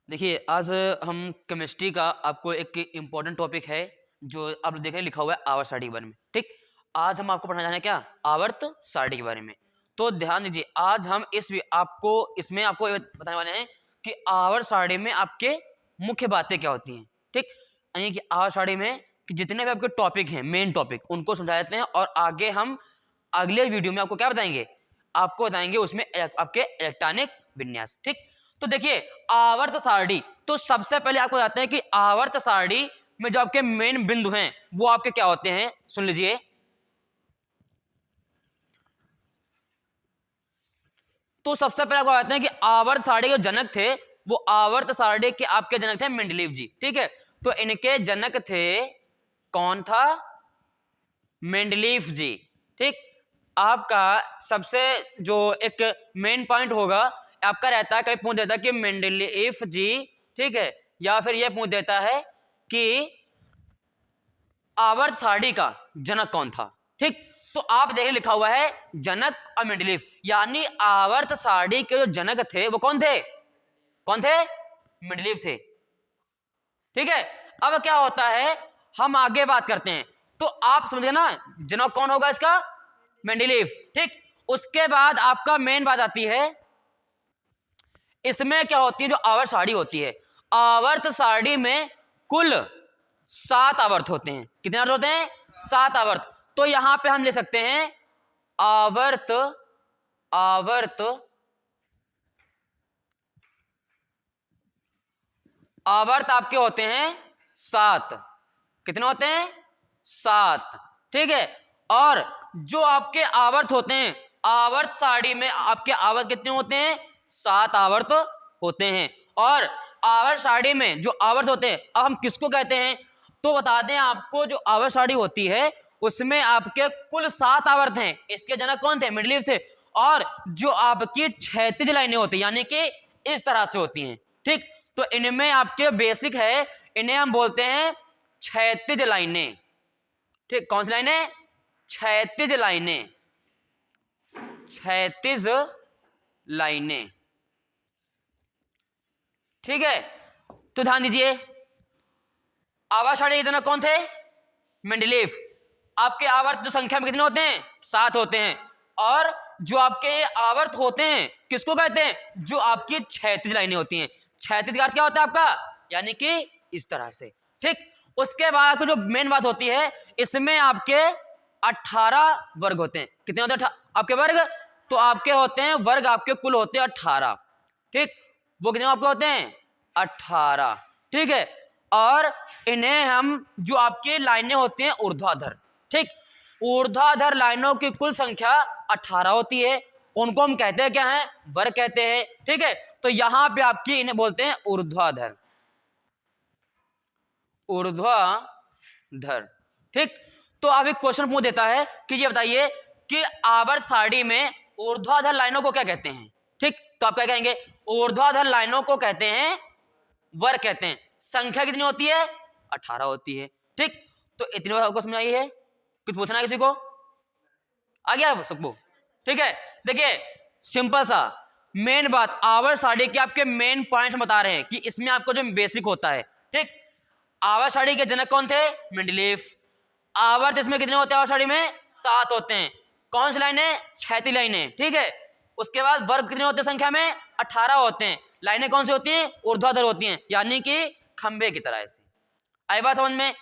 देखिए, आज हम केमिस्ट्री का आपको एक इम्पोर्टेंट टॉपिक है जो आप देख रहे हैं लिखा हुआ है आवर्त सारणी के बारे में। ठीक, आज हम आपको पढ़ाने जा रहे हैं क्या आवर्त सारणी के बारे में। तो ध्यान दीजिए, आज हम इसमें आपको ये बताने वाले हैं कि आवर्त सारणी में आपके मुख्य बातें क्या होती हैं। ठीक, यानी कि आवर्त सारणी में कि जितने भी आपके टॉपिक हैं, मेन टॉपिक, उनको समझा देते हैं और आगे हम अगले वीडियो में आपको क्या बताएंगे, आपको बताएंगे उसमें आपके इलेक्ट्रॉनिक विन्यास। ठीक, तो देखिए आवर्त सारणी, तो सबसे पहले आपको बताते हैं कि आवर्त सारणी में जो आपके मेन बिंदु हैं वो आपके क्या होते हैं, सुन लीजिए। तो सबसे पहले आपको बताते हैं कि आवर्त सारणी के जनक थे, वो आवर्त सारणी के आपके जनक थे मेंडलीव जी। ठीक है, तो इनके जनक थे, कौन था, मेंडलीव जी। ठीक, आपका सबसे जो एक मेन पॉइंट होगा आपका रहता है, कभी पूछ देता है कि मेंडलीव जी, ठीक है, या फिर यह पूछ देता है कि आवर्त सारणी का जनक कौन था। ठीक, तो आप देखिए लिखा हुआ है जनक और मेंडलीव, यानी आवर्त सारणी के जो जनक थे वो कौन थे, कौन थे, मेंडलीव थे। ठीक है, अब क्या होता है, हम आगे बात करते हैं। तो आप समझ गए ना, जनक कौन होगा इसका, मेंडलीव। ठीक, उसके बाद आपका मेन बात आती है, इसमें क्या होती है, जो आवर्त सारणी होती है, आवर्त सारणी में कुल 7 आवर्त होते हैं। कितने आवर्त होते हैं, 7 आवर्त। तो यहां पे हम ले सकते हैं आवर्त आवर्त आवर्त आपके होते हैं 7। कितने होते हैं, 7। ठीक है, और जो आपके आवर्त होते हैं, आवर्त सारणी में आपके आवर्त कितने होते हैं, 7 आवर्त होते हैं। और आवर्त सारणी में जो आवर्त होते हैं, अब हम किसको कहते हैं, तो बता दें आपको, जो आवर्त सारणी होती है उसमें आपके कुल 7 आवर्त हैं। इसके जनक कौन थे, मेंडलीव थे। और जो आपकी क्षैतिज लाइनें होती हैं, यानी कि इस तरह से होती हैं। ठीक, तो इनमें आपके बेसिक है, इन्हें हम बोलते हैं क्षैतिज लाइनें। ठीक, कौन सी लाइनें, क्षैतिज लाइनें, क्षैतिज लाइनें। ठीक है, तो ध्यान दीजिए, आवर्त सारणी के जनक कौन थे, मेंडलीव। आपके आवर्त जो संख्या में कितने होते हैं, 7 होते हैं। और जो आपके आवर्त होते हैं किसको कहते हैं, जो आपकी क्षैतिज लाइनें होती हैं। क्षैतिज का अर्थ क्या होता है आपका, यानी कि इस तरह से। ठीक, उसके बाद आपको जो मेन बात होती है, इसमें आपके 18 वर्ग होते हैं। कितने होते हैं आपके वर्ग, तो आपके होते हैं वर्ग, आपके कुल होते हैं 18। ठीक, वो कितने आपके होते हैं, 18। ठीक है, और इन्हें हम, जो आपकी लाइनें होती हैं ऊर्ध्वाधर, ठीक, ऊर्ध्वाधर लाइनों की कुल संख्या 18 होती है, उनको हम कहते हैं क्या है, वर्ग कहते हैं। ठीक है, तो यहां पे आपकी इन्हें बोलते हैं ऊर्ध्वाधर, ऊर्ध्वाधर। ठीक, तो अब एक क्वेश्चन पूछ देता है कि ये बताइए कि आवर्त सारणी में ऊर्ध्वाधर लाइनों को क्या कहते हैं। ठीक, तो आप क्या कहेंगे, ऊर्ध्वाधर लाइनों को कहते हैं वर्ग कहते हैं। संख्या कितनी होती है, 18 होती है। ठीक, तो इतनी बात आपको समझ आई है, कुछ पूछना है किसी को, आ गया सबको। ठीक है, देखिए सिंपल सा मेन बात, आवर्त सारणी के आपके मेन पॉइंट्स बता रहे हैं कि इसमें आपको जो बेसिक होता है। ठीक, आवर्त सारणी के जनक कौन थे, मेंडलीव। आवर्त इसमें कितने होते हैं, आवर्त सारणी में 7 होते हैं। कौन सी लाइनें, क्षैतिज लाइनें। ठीक है, उसके बाद वर्ग कितने होते हैं, संख्या में 18 होते हैं। लाइनें कौन सी होती हैं, ऊर्ध्वाधर होती हैं, यानी कि खंबे की तरह ऐसे। आई बात समझ में।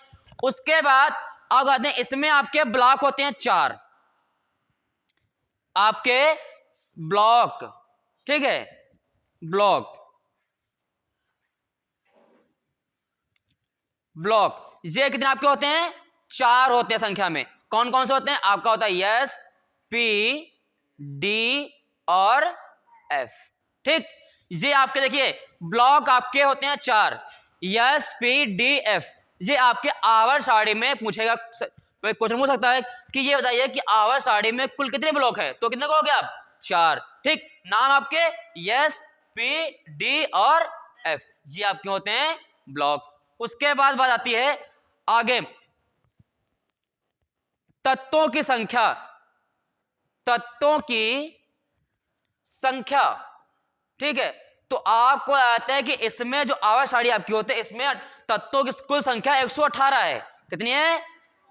उसके बाद अब आते हैं, इसमें आपके ब्लॉक होते हैं 4, आपके ब्लॉक। ठीक है, ब्लॉक, ब्लॉक ये कितने आपके होते हैं, 4 होते हैं संख्या में। कौन कौन से होते हैं, आपका होता है एस, पी, डी और एफ। ठीक, ये आपके देखिए ब्लॉक आपके होते हैं 4, एस, पी, डी, एफ। ये आपके आवर्त सारणी में पूछेगा, क्वेश्चन पूछ सकता है कि ये बताइए कि आवर्त सारणी में कुल कितने ब्लॉक है, तो कितने कहोगे आप, 4। ठीक, नाम आपके एस, पी, डी और एफ, ये आपके होते हैं ब्लॉक। उसके बाद बात आती है आगे, तत्वों की संख्या, तत्वों की संख्या। ठीक है, तो आपको आता है कि इसमें जो आवर्त सारणी आपकी होती है इसमें तत्वों की कुल संख्या 118 है। कितनी है?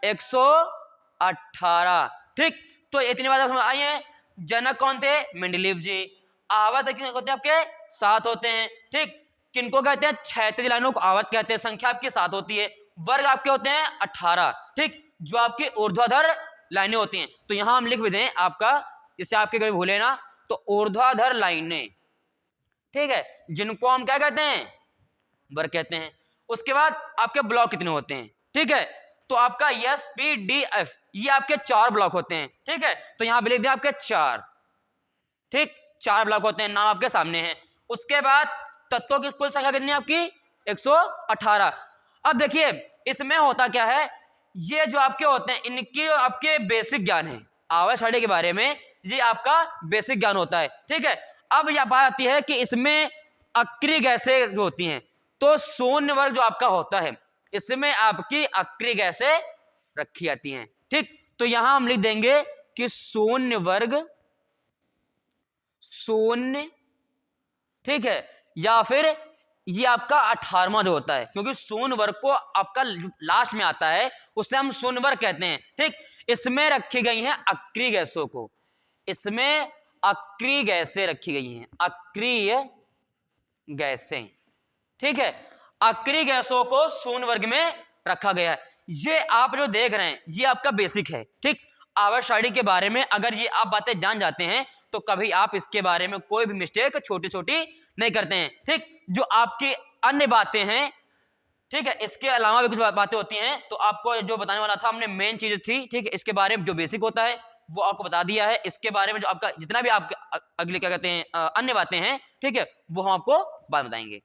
118। ठीक, तो इतनी बात समझ आई है। जनक कौन थे? मेंडलीव जी। आवर्त कितने होते हैं आपके? 7 होते हैं। ठीक, किनको कहते हैं? क्षैतिज लाइनों को आवर्त कहते हैं। संख्या आपकी 7 होती है। वर्ग आपके होते हैं 18। ठीक, जो आपकी ऊर्ध्वाधर लाइनें होती हैं। तो यहां हम लिख भी दें आपका, जिससे आपके कभी भूले ना, तो ऊर्ध्वाधर लाइनें, ठीक है, जिनको हम क्या कहते हैं? वर्ग कहते हैं। उसके बाद आपके ब्लॉक कितने होते हैं? ठीक है, तो आपका एस पी डी एफ ये आपके 4 ब्लॉक होते हैं। ठीक है, तो यहां पे लिख दें आपके 4। ठीक, 4 ब्लॉक होते हैं, नाम आपके सामने है। उसके बाद तत्वों की कुल संख्या कितनी है आपकी? 118। अब देखिए इसमें होता क्या है, ये जो आपके होते हैं इनकी आपके बेसिक ज्ञान है आवर्त सारणी के बारे में, ये आपका बेसिक ज्ञान होता है। ठीक है, अब यह बात आती है कि इसमें अक्रिय गैसें जो होती हैं, तो शून्य वर्ग जो आपका होता है इसमें आपकी अक्रिय गैसें रखी जाती हैं। ठीक, तो यहां हम लिख देंगे कि शून्य वर्ग, शून्य, ठीक है, या फिर ये आपका 18वां जो होता है, क्योंकि शून्य वर्ग को आपका लास्ट में आता है, उसे हम शून्य वर्ग कहते हैं। ठीक, इसमें रखी गई हैं अक्रिय गैसों को, इसमें अक्रिय गैसें रखी गई हैं, अक्रिय गैसें। ठीक है, अक्रिय गैसों को शून्य वर्ग में रखा गया है। ये आप जो देख रहे हैं ये आपका बेसिक है। ठीक, आवर्त सारणी के बारे में अगर ये आप बातें जान जाते हैं तो कभी आप इसके बारे में कोई भी मिस्टेक छोटी छोटी नहीं करते हैं। ठीक, जो आपकी अन्य बातें हैं, ठीक है, इसके अलावा भी कुछ बातें होती हैं, तो आपको जो बताने वाला था हमने मेन चीज थी। ठीक है, इसके बारे में जो बेसिक होता है वो आपको बता दिया है। इसके बारे में जो आपका जितना भी आपके अगले क्या कहते हैं अन्य बातें हैं, ठीक है, वो हम आपको बाद में बताएंगे।